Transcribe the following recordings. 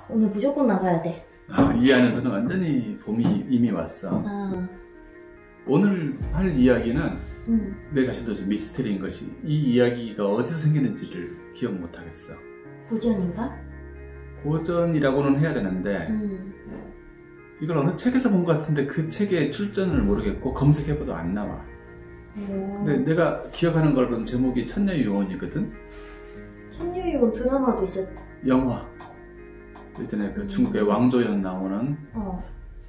오늘 무조건 나가야 돼. 이 안에서는 완전히 봄이 이미 왔어. 오늘 할 이야기는 내 자신도 좀 미스터리인 것이, 이 이야기가 어디서 생기는지를 기억 못 하겠어. 고전인가? 고전이라고는 해야 되는데 이걸 어느 책에서 본 것 같은데 그 책의 출전을 모르겠고 검색해봐도 안 나와. 근데 내가 기억하는 거로는 제목이 천녀유원이거든. 천녀유원 드라마도 있었다. 영화. 예전에 그 중국의 왕조연 나오는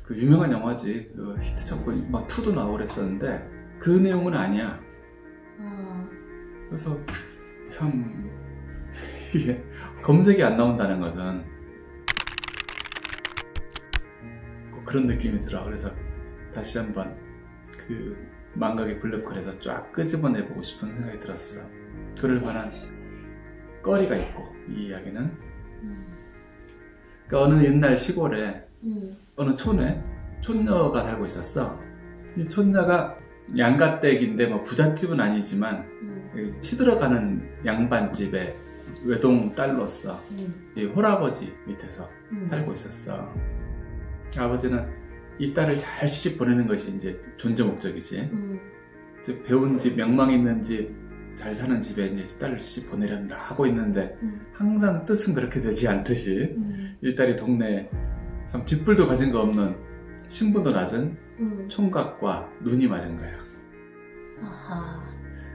그 유명한 영화지. 그 히트쳤고 막 2도 나오고 그랬었는데 그 내용은 아니야. 그래서 참 이게 검색이 안 나온다는 것은 꼭 그런 느낌이 들어. 그래서 다시 한번 그 망각의 블랙홀에서 쫙 끄집어내보고 싶은 생각이 들었어. 그럴 만한 거리가 있고, 이 이야기는 그러니까 어느 옛날 시골에 어느 촌에 촌녀가 살고 있었어. 이 촌녀가 양가댁인데 뭐 부잣집은 아니지만 시들어가는 양반집에 외동 딸로서 이 홀아버지 밑에서 살고 있었어. 아버지는 이 딸을 잘 시집 보내는 것이 이제 존재 목적이지. 즉 배운 집, 명망 있는 집, 잘 사는 집에 이제 딸을 시집 보내려다 하고 있는데 항상 뜻은 그렇게 되지 않듯이 이 딸이 동네에 참 뒷불도 가진 거 없는 신분도 낮은 총각과 눈이 맞은 거야.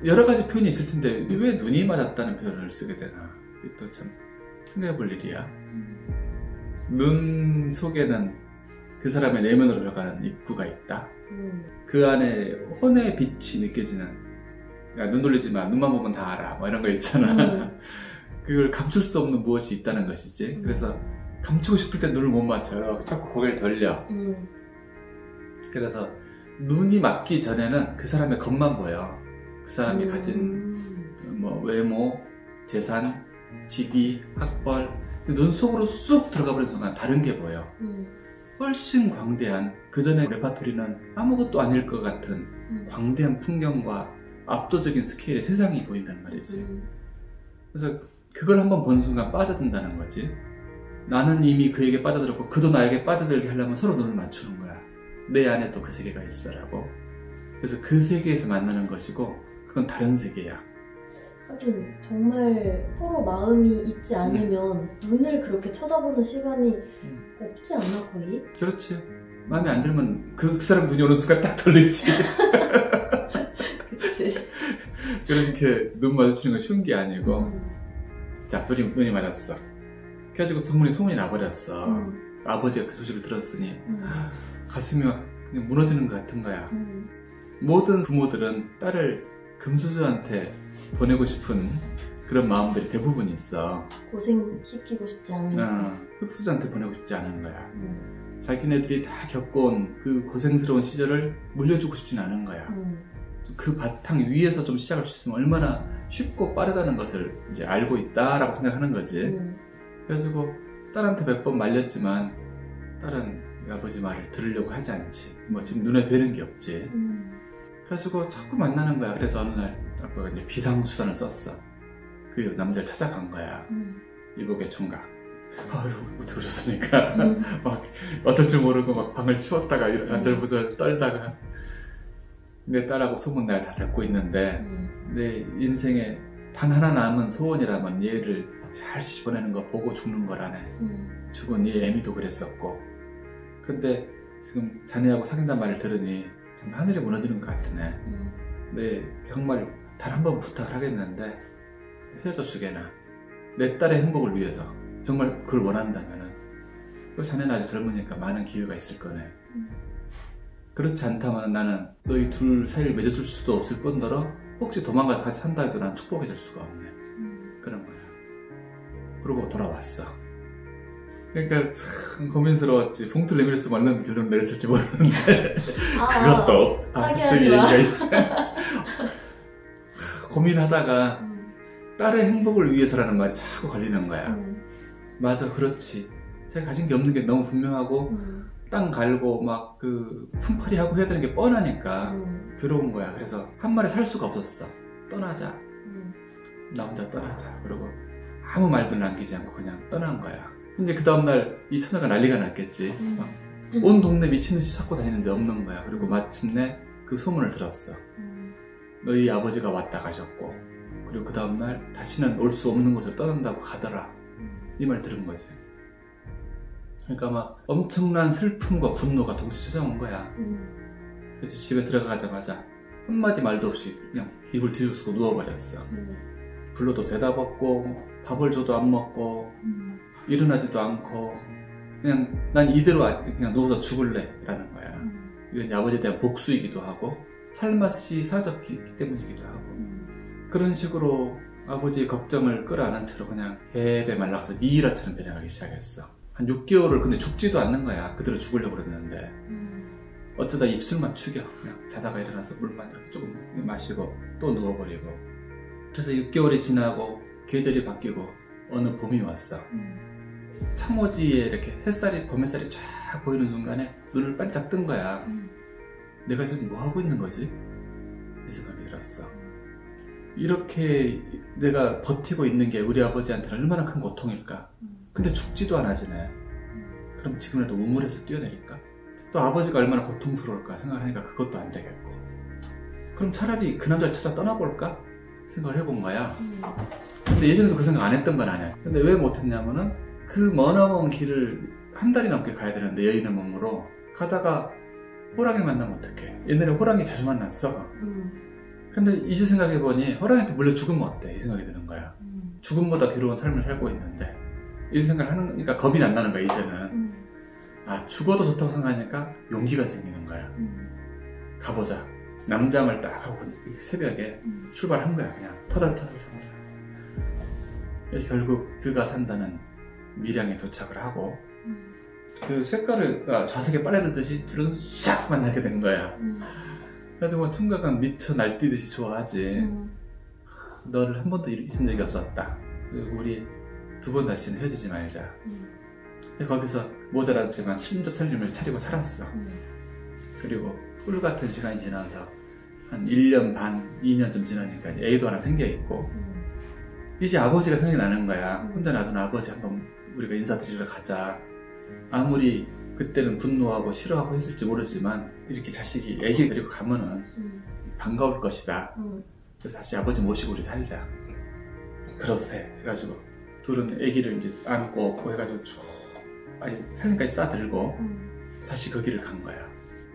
여러 가지 표현이 있을 텐데 왜 눈이 맞았다는 표현을 쓰게 되나, 또 참 생각해 볼 일이야. 눈 속에는 그 사람의 내면으로 들어가는 입구가 있다. 그 안에 혼의 빛이 느껴지는, 야, 눈 돌리지 마, 눈만 보면 다 알아, 뭐 이런 거 있잖아. 그걸 감출 수 없는 무엇이 있다는 것이지. 그래서 감추고 싶을 때 눈을 못 맞춰요. 자꾸 고개를 돌려. 그래서 눈이 맞기 전에는 그 사람의 겉만 보여. 그 사람이 가진 뭐 외모, 재산, 직위, 학벌, 눈 속으로 쑥 들어가 버린 순간 다른 게 보여. 훨씬 광대한, 그 전에 레파토리는 아무것도 아닐 것 같은 광대한 풍경과 압도적인 스케일의 세상이 보인단 말이지. 그래서 그걸 한번 본 순간 빠져든다는 거지. 나는 이미 그에게 빠져들었고 그도 나에게 빠져들게 하려면 서로 눈을 맞추는 거야. 내 안에 또 그 세계가 있어라고. 그래서 그 세계에서 만나는 것이고 그건 다른 세계야. 하긴 정말 서로 마음이 있지 않으면 눈을 그렇게 쳐다보는 시간이 없지 않나, 거의? 그렇지. 마음에 안 들면 그 사람 눈이 오는 순간 딱 돌리지. 그치. 그렇게 눈 마주치는 건 쉬운 게 아니고. 자, 눈이 맞았어. 그래가지고 소문이 나버렸어. 아버지가 그 소식을 들었으니 가슴이 막 그냥 무너지는 것 같은 거야. 모든 부모들은 딸을 금수저한테 보내고 싶은 그런 마음들이 대부분 있어. 고생시키고 싶지 않은 흙수저한테 보내고 싶지 않은 거야. 자기네들이 다 겪어온 그 고생스러운 시절을 물려주고 싶진 않은 거야. 그 바탕 위에서 좀 시작할 수 있으면 얼마나 쉽고 빠르다는 것을 이제 알고 있다라고 생각하는 거지. 그래가지고 딸한테 몇 번 말렸지만 딸은 아버지 말을 들으려고 하지 않지. 뭐 지금 눈에 뵈는 게 없지. 그래가지고 자꾸 만나는 거야. 그래서 어느 날 아빠가 이제 비상수단을 썼어. 그 남자를 찾아간 거야. 이복의 총각. 아유, 어떻게 오셨습니까? 막 어쩔 줄 모르고 막 방을 치웠다가 안절부절 떨다가 내 딸하고 소문 내가 다 듣고 있는데 내 인생에 단 하나 남은 소원이라면 얘를 잘 씹어내는 거 보고 죽는 거라네. 죽은 얘 애미도 그랬었고. 근데 지금 자네하고 사귄단 말을 들으니 참 하늘이 무너지는 것 같으네. 네, 정말 단 한 번 부탁을 하겠는데 헤어져 주게나. 내 딸의 행복을 위해서 정말 그걸 원한다면은. 자네는 아주 젊으니까 많은 기회가 있을 거네. 그렇지 않다면 나는 너희 둘 사이를 맺어줄 수도 없을 뿐더러 혹시 도망가서 같이 산다 해도 난 축복해줄 수가 없네. 그런 거야. 그러고 돌아왔어. 그러니까 참 고민스러웠지. 봉투를 내밀었으면 얼른 결론 내렸을지 모르는데 그것도 하지 마. 고민하다가 딸의 행복을 위해서라는 말이 자꾸 걸리는 거야. 맞아, 그렇지. 제가 가진 게 없는 게 너무 분명하고 땅 갈고 막 그 품팔이 하고 해야 되는 게 뻔하니까 괴로운 거야. 그래서 한 마리 살 수가 없었어. 떠나자. 나 혼자 떠나자. 그러고 아무 말도 남기지 않고 그냥 떠난 거야. 근데 그 다음날 이 처녀가 난리가 났겠지. 온 동네 미친듯이 찾고 다니는데 없는 거야. 그리고 마침내 그 소문을 들었어. 너희 아버지가 왔다 가셨고, 그리고 그 다음날 다시는 올 수 없는 곳을 떠난다고 가더라. 이 말 들은 거지. 그러니까 막 엄청난 슬픔과 분노가 동시에 찾아온 거야. 그래서 집에 들어가자마자 한마디 말도 없이 그냥 입을 뒤집어 쓰고 누워버렸어. 불러도 대답 없고 밥을 줘도 안 먹고 일어나지도 않고 그냥 난 이대로 그냥 누워서 죽을래 라는 거야. 이건 아버지에 대한 복수이기도 하고 살맛이 사라졌기 때문이기도 하고 그런 식으로 아버지의 걱정을 끌어안은 채로 그냥 배배 말라서 미이라처럼 변해가기 시작했어. 한 6개월을 근데 죽지도 않는 거야. 그대로 죽으려고 그랬는데 어쩌다 입술만 죽여. 그냥 자다가 일어나서 물만 이렇게 조금 마시고 또 누워버리고. 그래서 6개월이 지나고 계절이 바뀌고 어느 봄이 왔어. 창호지에 이렇게 햇살이 봄 햇살이 쫙 보이는 순간에 눈을 반짝 뜬 거야. 내가 지금 뭐 하고 있는 거지? 이 생각이 들었어. 이렇게 내가 버티고 있는 게 우리 아버지한테는 얼마나 큰 고통일까? 근데 죽지도 않아지네. 그럼 지금이라도 우물에서 뛰어내릴까? 또 아버지가 얼마나 고통스러울까 생각하니까 그것도 안 되겠고. 그럼 차라리 그 남자를 찾아 떠나볼까? 생각을 해본 거야. 근데 예전에도 그 생각 안 했던 건 아니야. 근데 왜 못했냐면은 그 머나먼 길을 한 달이 넘게 가야 되는데 여인의 몸으로 가다가 호랑이를 만나면 어떡해. 옛날에 호랑이 자주 만났어. 근데 이제 생각해보니 호랑이한테 물려 죽으면 어때? 이 생각이 드는 거야. 죽음보다 괴로운 삶을 살고 있는데 이 생각을 하니까 겁이 안 나는 거야 이제는. 아 죽어도 좋다고 생각하니까 용기가 생기는 거야. 가보자. 남잠을 딱 하고 새벽에 출발한 거야. 그냥 터덜터덜. 결국 그가 산다는 밀양에 도착을 하고 그 쇳가루 좌석에 빨려들듯이 둘은 싹 만나게 된 거야. 그래가지고 순간 미쳐 날뛰듯이 좋아하지. 너를 한 번도 잊은 적이 없었다. 그리고 우리 두 번 다시는 헤어지지 말자. 거기서 모자라지만 신적 살림을 차리고 살았어. 그리고 꿀 같은 시간이 지나서 한 1년 반, 2년쯤 지나니까 애도 하나 생겨있고 이제 아버지가 생각이 나는 거야. 혼자 놔둔 아버지 한번 우리가 인사드리러 가자. 아무리 그때는 분노하고 싫어하고 했을지 모르지만 이렇게 자식이 애기 데리고 가면은 반가울 것이다. 그래서 다시 아버지 모시고 우리 살자. 그러세 해가지고 둘은 애기를 이제 안고 업고 해가지고 쭉 살림까지 싸들고 다시 그 길을 간 거야.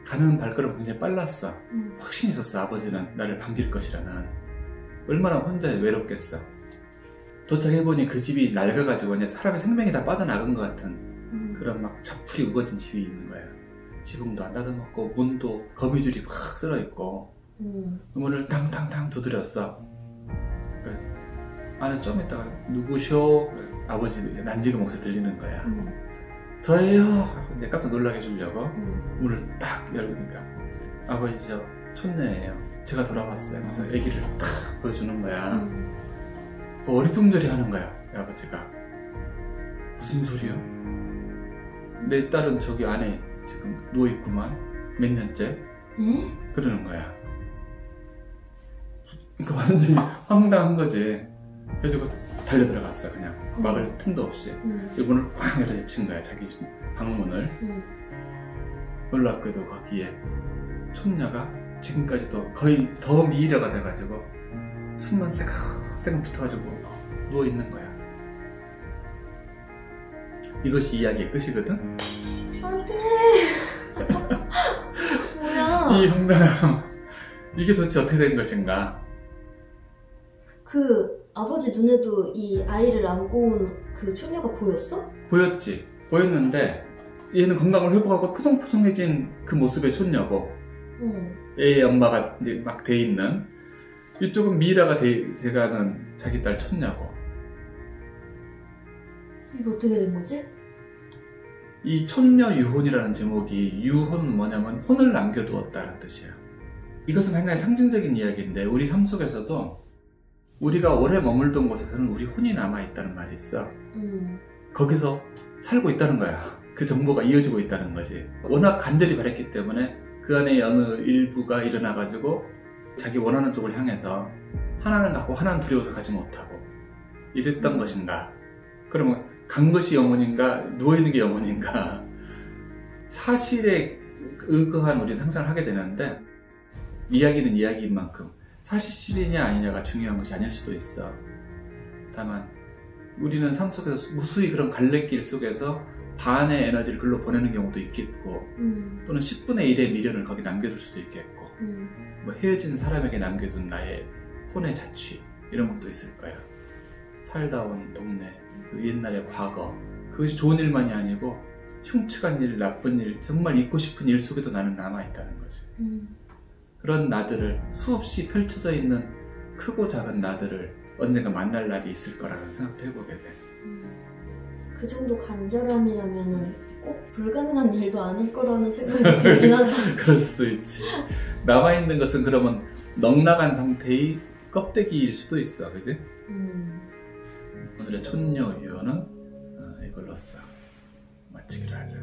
가는 발걸음은 굉장히 빨랐어. 확신이 있었어. 아버지는 나를 반길 것이라는. 얼마나 혼자 외롭겠어. 도착해보니 그 집이 낡아가지고 그냥 사람의 생명이 다 빠져나간 것 같은 그런 막 자풀이 우거진 집이 있는 거야. 지붕도 안 닫아놓고 문도 거미줄이 확 쓸어있고 문을 탕탕탕 두드렸어. 그러니까 안에서 좀 있다가 누구셔? 아버지 난지가 목소리 들리는 거야. 저예요. 근데 깜짝 놀라게 해주려고 문을 딱 열으니까 아버지 저 촌녀예요. 제가 돌아왔어요. 그래서 아기를 탁 보여주는 거야. 어리둥절해 하는 거야 아버지가. 무슨 소리야? 내 딸은 저기 안에 지금 누워있구만. 몇 년째? 그러는 거야. 그러니까 완전히 황당한 거지. 그래가지고 달려 들어갔어. 그냥 막을 틈도 없이 문을 꽉 열어젖힌 거야. 자기 집 방문을. 놀랍게도 거기에 촌녀가 지금까지도 거의 더 미이려가 돼가지고 숨만 새금 붙어가지고 누워있는 거야. 이것이 이야기의 끝이거든? 안돼. 뭐야? 이 황당함. 이게 도대체 어떻게 된 것인가? 그 아버지 눈에도 이 아이를 안고 온 그 촌녀가 보였어? 보였지. 보였는데 얘는 건강을 회복하고 포동포동해진 그 모습의 촌녀고 애의 엄마가 이제 막 돼 있는, 이쪽은 미이라가 돼가는 자기 딸 촌녀고. 이거 어떻게 된 거지? 이 촌녀 유혼이라는 제목이, 유혼은 뭐냐면 혼을 남겨두었다는 뜻이야. 이것은 하나의 상징적인 이야기인데 우리 삶 속에서도 우리가 오래 머물던 곳에서는 우리 혼이 남아있다는 말이 있어. 거기서 살고 있다는 거야. 그 정보가 이어지고 있다는 거지. 워낙 간절히 바랬기 때문에 그 안에 어느 일부가 일어나가지고 자기 원하는 쪽을 향해서 하나는 갖고 하나는 두려워서 가지 못하고 이랬던 것인가. 그러면 간 것이 영혼인가 누워있는 게 영혼인가 사실에 의거한 우리 상상을 하게 되는데 이야기는 이야기인 만큼 사실이냐 아니냐가 중요한 것이 아닐 수도 있어. 다만 우리는 삶 속에서 무수히 그런 갈래길 속에서 반의 에너지를 글로 보내는 경우도 있겠고 또는 10분의 1의 미련을 거기 남겨둘 수도 있겠고 뭐 헤어진 사람에게 남겨둔 나의 혼의 자취 이런 것도 있을 거야. 살다 온 동네, 그 옛날의 과거 그것이 좋은 일만이 아니고 흉측한 일, 나쁜 일, 정말 잊고 싶은 일 속에도 나는 남아있다는 거지. 그런 나들을 수없이 펼쳐져 있는 크고 작은 나들을 언젠가 만날 날이 있을 거라는 생각도 해보게 돼. 그 정도 간절함이라면은 꼭 불가능한 일도 아닐 거라는 생각이 들긴 한다. 그럴 수도 있지. 남아있는 것은 그러면 넉나간 상태의 껍데기일 수도 있어, 그지? 오늘의 촌녀 유언은 이걸로써 마치기로 하자.